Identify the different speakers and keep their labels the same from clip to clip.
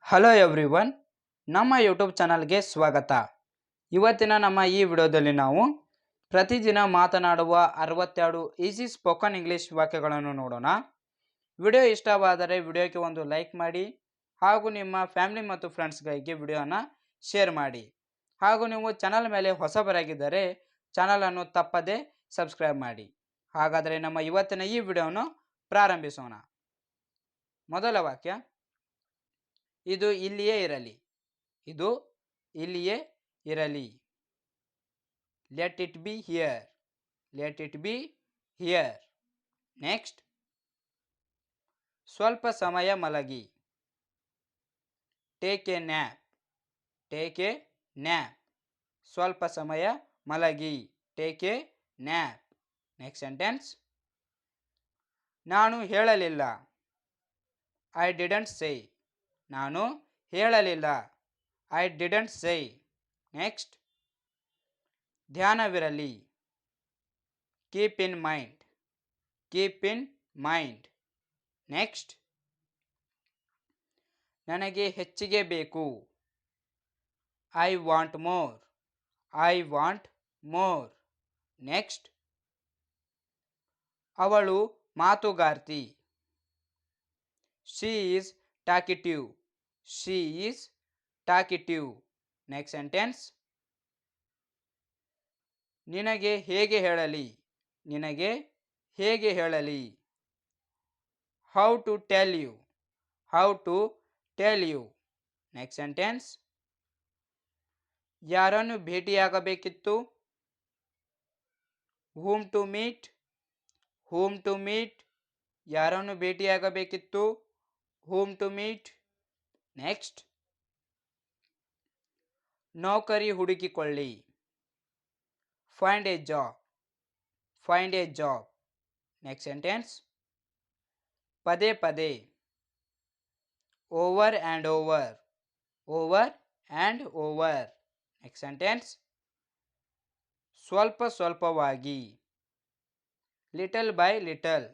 Speaker 1: Hello everyone, ನಮ್ಮ YouTube ಚಾನಲ್ಗೆ ಸ್ವಾಗತ. ಇವತ್ತಿನ ನಮ್ಮ ಈ ವಿಡಿಯೋದಲ್ಲಿ ನಾವು ಪ್ರತಿದಿನ ಮಾತನಾಡುವ 62 ಈಸಿ ಸ್ಪೋಕನ್ ಇಂಗ್ಲಿಷ್ ವಾಕ್ಯಗಳನ್ನು ನೋಡೋಣ. ವಿಡಿಯೋ ಇಷ್ಟವಾದರೆ ವಿಡಿಯೋಕ್ಕೆ ಒಂದು ಲೈಕ್ ಮಾಡಿ, ಹಾಗೂ ನಿಮ್ಮ ಫ್ಯಾಮಿಲಿ ಮತ್ತು ಫ್ರೆಂಡ್ಸ್ಗಳಿಗೆ ವಿಡಿಯೋನ ಶೇರ್ ಮಾಡಿ. ಹಾಗೂ ನೀವು ಚಾನಲ್ ಮೇಲೆ ಹೊಸಬರಾಗಿದ್ದರೆ ಚಾನಲನ್ನು ತಪ್ಪದೆ ಸಬ್ಸ್ಕ್ರೈಬ್ ಮಾಡಿ. ಹಾಗಾದರೆ ನಮ್ಮ ಇವತ್ತಿನ ಈ ವಿಡಿಯೋವನ್ನು ಪ್ರಾರಂಭಿಸೋಣ. ಮೊದಲ ವಾಕ್ಯ, ಇದು ಇಲ್ಲಿಯೇ ಇರಲಿ. ಇದು ಇಲ್ಲಿಯೇ ಇರಲಿ. Let it be here. Let it be here. Next, ಸ್ವಲ್ಪ ಸಮಯ ಮಲಗಿ. Take a nap. Take a nap. ಸ್ವಲ್ಪ ಸಮಯ ಮಲಗಿ. Take a nap. Next sentence, ನಾನು ಹೇಳಲಿಲ್ಲ. I didn't say. ನಾನು ಹೇಳಲಿಲ್ಲ. I didn't say. ನೆಕ್ಸ್ಟ್, ಧ್ಯಾನವಿರಲಿ. Keep in mind. Keep in mind. Next, ನನಗೆ ಹೆಚ್ಚಿಗೆ ಬೇಕು. I want more. I want more. Next, ಅವಳು ಮಾತುಗಾರ್ತಿ. She is talkative. She is talkative. Next sentence, ನಿನಗೆ ಹೇಗೆ ಹೇಳಲಿ. ನಿನಗೆ ಹೇಗೆ ಹೇಳಲಿ. How to tell you. How to tell you. Next sentence, ಯಾರನ್ನು ಭೇಟಿಯಾಗಬೇಕಿತ್ತು. Whom to meet. Whom to meet. ಯಾರನ್ನು ಭೇಟಿಯಾಗಬೇಕಿತ್ತು. Whom to meet. ನೆಕ್ಸ್ಟ್, ನೌಕರಿ ಹುಡುಕಿಕೊಳ್ಳಿ. Find a job. Find a job. Next sentence, ಪದೇ ಪದೇ. Over and over. Over and over. Next sentence, ಸ್ವಲ್ಪ ಸ್ವಲ್ಪವಾಗಿ. Little by little.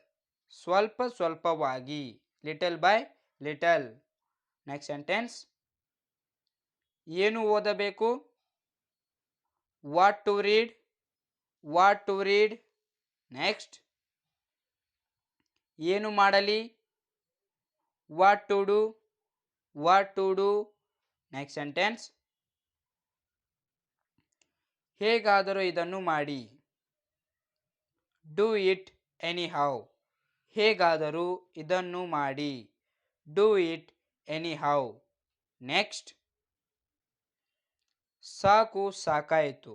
Speaker 1: ಸ್ವಲ್ಪ ಸ್ವಲ್ಪವಾಗಿ. Little by little. Next sentence, ಏನು ಓದಬೇಕು. What to read. What to read. Next, ಏನು ಮಾಡಲಿ. What to do. What to do. Next sentence, ಹೇಗಾದರೂ ಇದನ್ನು ಮಾಡಿ. Do it anyhow. ಹೇಗಾದರೂ ಇದನ್ನು ಮಾಡಿ. Do it anyhow. Next, ಸಾಕು ಸಾಕಾಯಿತು.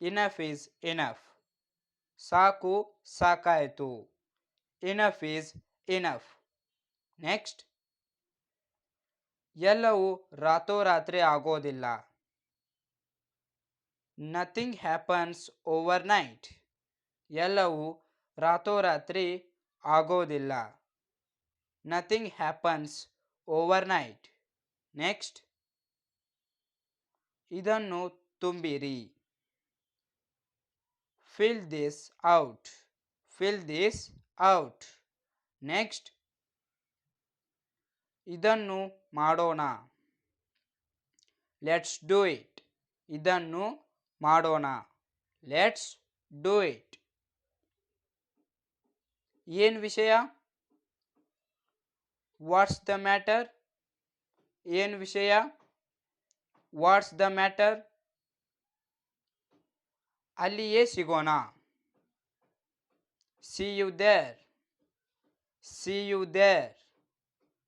Speaker 1: Enough is enough. ಸಾಕು ಸಾಕಾಯಿತು. Enough is enough. ನೆಕ್ಸ್ಟ್, ಎಲ್ಲವೂ ರಾತೋರಾತ್ರಿ ಆಗೋದಿಲ್ಲ. Nothing happens overnight. ಎಲ್ಲವೂ ರಾತೋರಾತ್ರಿ ಆಗೋದಿಲ್ಲ. Nothing happens overnight. Next, ಇದನ್ನು ತುಂಬಿರಿ. Fill this out. Fill this out. Next, ಇದನ್ನು ಮಾಡೋಣ. Let's do it. ಇದನ್ನು ಮಾಡೋಣ. Let's do it. ಏನು ವಿಷಯ. What's the matter. ಏನು ವಿಷಯ. What's the matter. ಅಲ್ಲಿಯೇ ಸಿಗೋಣ. See you there. See you there.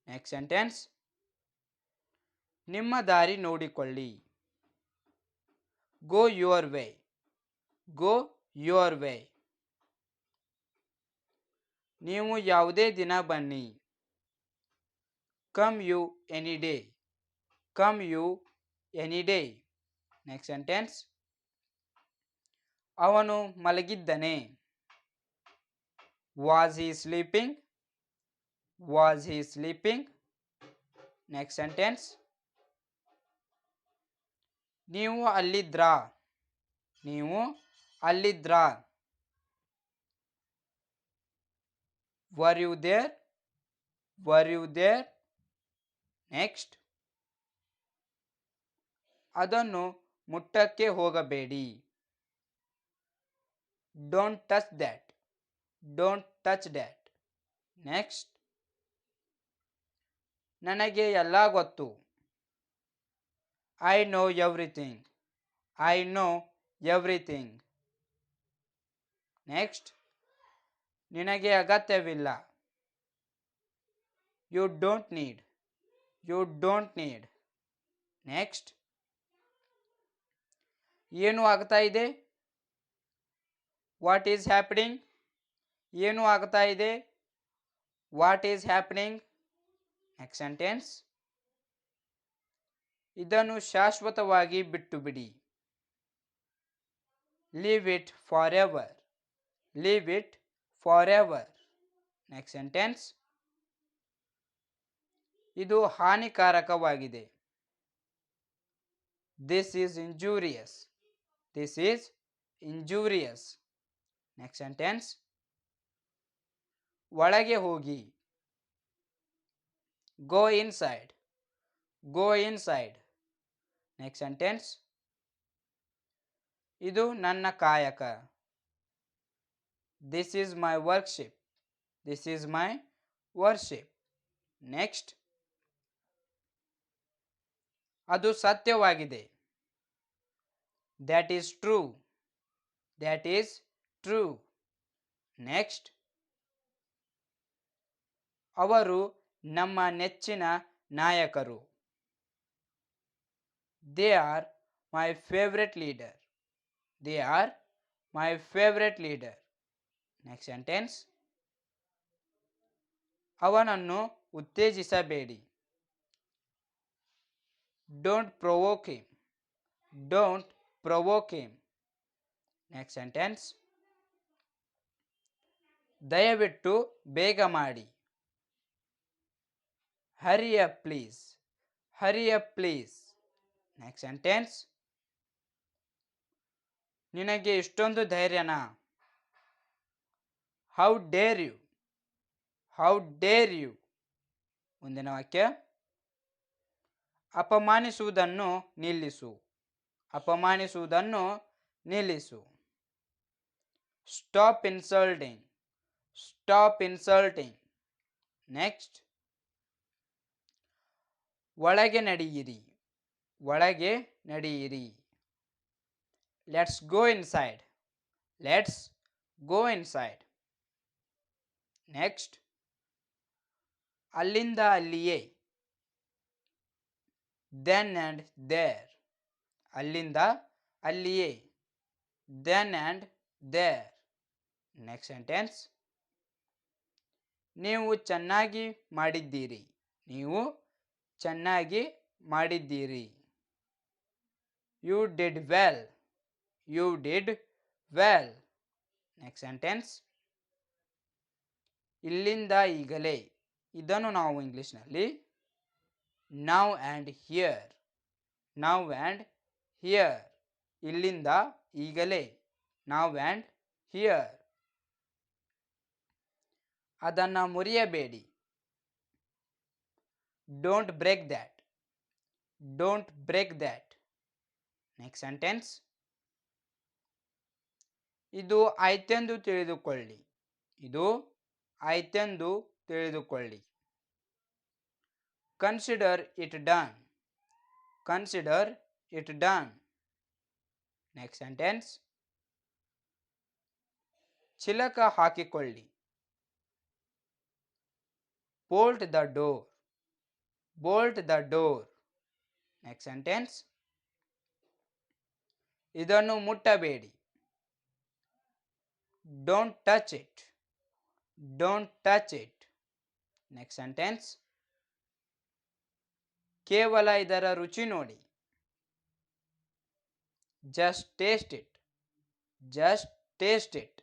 Speaker 1: Next sentence, ನಿಮ್ಮ ದಾರಿ ನೋಡಿಕೊಳ್ಳಿ. Go your way. Go your way. ನೀವು ಯಾವುದೇ ದಿನ ಬನ್ನಿ. Come you any day. Come you any day. Next sentence, ಅವನು ಮಲಗಿದ್ದನೆ. Was he sleeping. Was he sleeping. Next sentence, ನೀವು ಅಲ್ಲಿದ್ರಾ. ನೀವು ಅಲ್ಲಿದ್ರಾ. Were you there. Were you there. Next, ಅದನ್ನು ಮುಟ್ಟಕ್ಕೆ ಹೋಗಬೇಡಿ. Don't touch that. Don't touch that. Next, ನನಗೆ ಎಲ್ಲ ಗೊತ್ತು. I know everything. I know everything. Next, ನಿನಗೆ ಅಗತ್ಯವಿಲ್ಲ. You don't need. You don't need. Next, ಏನು ಆಗ್ತಾ ಇದೆ? What is happening. ಏನು ಆಗ್ತಾ ಇದೆ? What is happening. Next sentence, ಇದನ್ನು ಶಾಶ್ವತವಾಗಿ ಬಿಟ್ಟು ಬಿಡಿ. Leave it for ever. Leave it for ever. Next sentence, ಇದು ಹಾನಿಕಾರಕವಾಗಿದೆ. This is injurious. This is injurious. Next sentence, ಒಳಗೆ ಹೋಗಿ. Go inside. Go inside. Next sentence, ಇದು ನನ್ನ ಕಾಯಕ. This is my workship. This is my worship. Next, ಅದು ಸತ್ಯವಾಗಿದೆ. That is true. That is true. Next, ಅವರು ನಮ್ಮ ನೆಚ್ಚಿನ ನಾಯಕರು. They are my favourite leader. They are my favourite leader. Next sentence, ಅವನನ್ನು ಉತ್ತೇಜಿಸಬೇಡಿ. Don't provoke him. Don't provoke him. Next sentence, ದಯವಿಟ್ಟು ಬೇಗ ಮಾಡಿ. Hurry up please. Hurry up please. Next sentence, ನಿನಗೆ ಇಷ್ಟೊಂದು ಧೈರ್ಯನಾ? How dare you. How dare you. ಮುಂದಿನ ವಾಕ್ಯ, ಅಪಮಾನಿಸುವುದನ್ನು ನಿಲ್ಲಿಸು. ಅಪಮಾನಿಸುವುದನ್ನು ನಿಲ್ಲಿಸು. Stop insulting. Stop insulting. Next, ಒಳಗೆ ನಡೆಯಿರಿ. ಒಳಗೆ ನಡೆಯಿರಿ. Let's go inside. Let's go inside. Next, ಅಲ್ಲಿಂದ ಅಲ್ಲಿಯೇ. Then and there. ಅಲ್ಲಿಂದ ಅಲ್ಲಿಯೇ. Then and there. Next sentence, ನೀವು ಚೆನ್ನಾಗಿ ಮಾಡಿದ್ದೀರಿ. ನೀವು ಚೆನ್ನಾಗಿ ಮಾಡಿದ್ದೀರಿ. You did well. You did well. Next sentence, ಇಲ್ಲಿಂದ ಈಗಲೇ. ಇದನ್ನು ನಾವು ಇಂಗ್ಲಿಷ್ನಲ್ಲಿ now and here. Now and here. ಇಲ್ಲಿಂದ ಈಗಲೇ. Now and here. ಅದನ್ನು ಮುರಿಯಬೇಡಿ. Don't break that. Don't break that. Next sentence, ಇದು ಆಯ್ತೆಂದು ತಿಳಿದುಕೊಳ್ಳಿ. ಇದು ಆಯ್ತೆಂದು ತಿಳಿದುಕೊಳ್ಳಿ. Consider it done. Consider it done. Next sentence, ಚಿಲಕ ಹಾಕಿಕೊಳ್ಳಿ. Bolt the door. Bolt the door. Next sentence, ಇದನ್ನು ಮುಟ್ಟಬೇಡಿ. Don't touch it. Don't touch it. Next sentence, ಕೇವಲ ಇದರ ರುಚಿ ನೋಡಿ. Just taste it. Just taste it.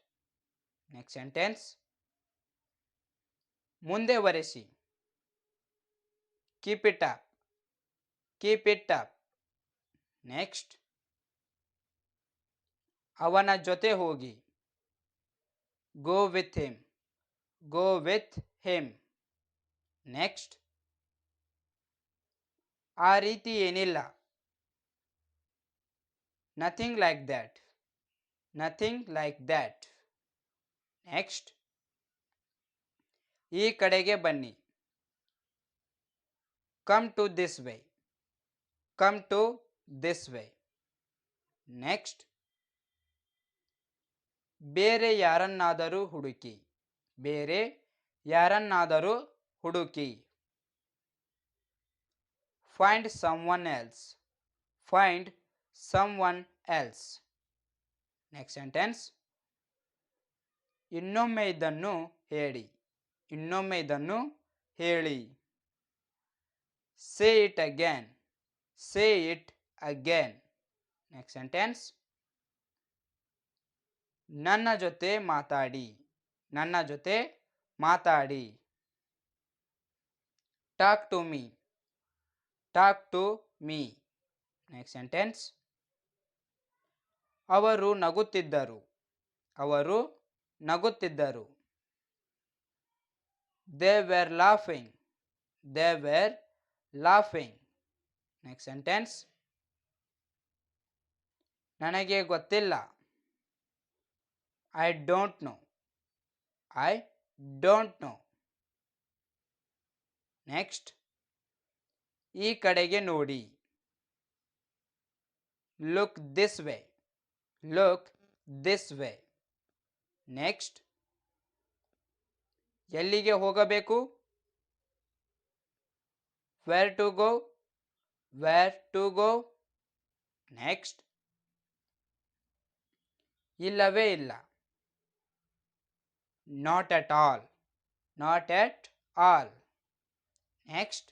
Speaker 1: Next sentence, ಮುಂದೆ ಒರೆಸಿ. Keep it up. Keep it up. Next, ಅವನ ಜೊತೆ ಹೋಗಿ. Go with him. Go with him. Next, ಆ ರೀತಿ ಏನಿಲ್ಲ. Nothing like that. Nothing like that. Next, ಈ ಕಡೆಗೆ ಬನ್ನಿ. Come to this way. Come to this way. Next, ಬೇರೆ ಯಾರನ್ನಾದರೂ ಹುಡುಕಿ. ಬೇರೆ ಯಾರನ್ನಾದರೂ ಹುಡುಕಿ. Find someone else. Find someone else. Next sentence, ಇನ್ನೊಮ್ಮೆ ಇದನ್ನು ಹೇಳಿ. ಇನ್ನೊಮ್ಮೆ ಇದನ್ನು ಹೇಳಿ. Say it again. Say it again. Next sentence, ನನ್ನ ಜೊತೆ ಮಾತಾಡಿ. ನನ್ನ ಜೊತೆ ಮಾತಾಡಿ. Talk to me. Talk to me. Next sentence, ಅವರು ನಗುತ್ತಿದ್ದರು. ಅವರು ನಗುತ್ತಿದ್ದರು. They were laughing. They were laughing. Next sentence, ನನಗೆ ಗೊತ್ತಿಲ್ಲ. I don't know. I don't know. Next, ಈ ಕಡೆಗೆ ನೋಡಿ. Look this way. Look this way. Next, ಎಲ್ಲಿಗೆ ಹೋಗಬೇಕು. Where to go. Where to go. Next, ಇಲ್ಲವೇ ಇಲ್ಲ. Not at all. Not at all. Next,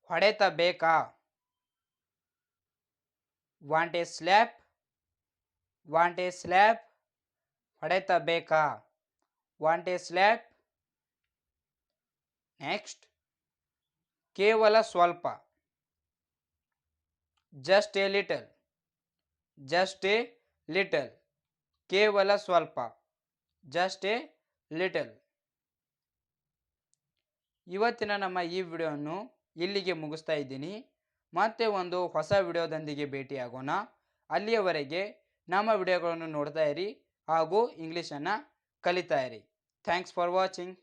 Speaker 1: ಹೊಡೆತ ಬೇಕಾ. Want a slap. Want a slap. ಹೊಡೆತ ಬೇಕಾ. Want a slap. ನೆಕ್ಸ್ಟ್, ಕೇವಲ ಸ್ವಲ್ಪ. Just a little. Just a little. ಕೇವಲ ಸ್ವಲ್ಪ. Just a little. ಇವತ್ತಿನ ನಮ್ಮ ಈ ವಿಡಿಯೋವನ್ನು ಇಲ್ಲಿಗೆ ಮುಗಿಸ್ತಾ ಇದ್ದೀನಿ. ಮತ್ತೆ ಒಂದು ಹೊಸ ವಿಡಿಯೋದೊಂದಿಗೆ ಭೇಟಿಯಾಗೋಣ. ಅಲ್ಲಿಯವರೆಗೆ ನಮ್ಮ ವಿಡಿಯೋಗಳನ್ನು ನೋಡ್ತಾ ಇರಿ ಹಾಗೂ ಇಂಗ್ಲೀಷನ್ನು ಕಲಿತಾ ಇರಿ. Thanks for watching.